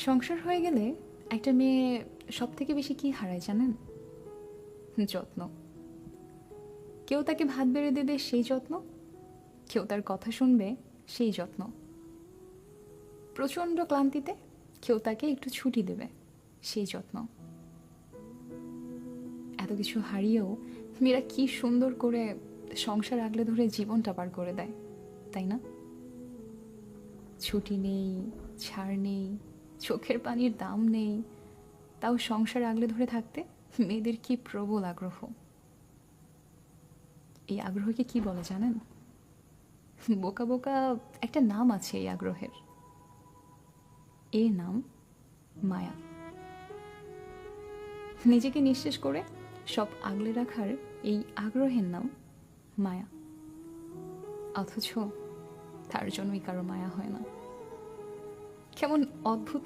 সংসার হয়ে গেলে একটা মেয়ে সব থেকে বেশি কি হারায় জানেন? যত্ন। কেউ তাকে ভাত বেড়ে দেবে, সেই যত্ন। কেউ তার কথা শুনবে, সেই যত্ন। প্রচণ্ড ক্লান্তিতে কেউ তাকে একটু ছুটি দেবে, সেই যত্ন। এত কিছু হারিয়েও মেয়েরা কি সুন্দর করে সংসার আগলে ধরে জীবনটা পার করে দেয়, তাই না? ছুটি নেই, ছাড় নেই, চোখের পানির দাম নেই, তাও সংসার আগলে ধরে থাকতে মেয়েদের কি প্রবল আগ্রহ। এই আগ্রহকে কি বলে জানেন? বোকা বোকা একটা নাম আছে এই আগ্রহের। এর নাম মায়া। নিজেকে নিঃশেষ করে সব আগলে রাখার এই আগ্রহের নাম মায়া। অথচ তার জন্যই কারো মায়া হয় না। কেমন অদ্ভুত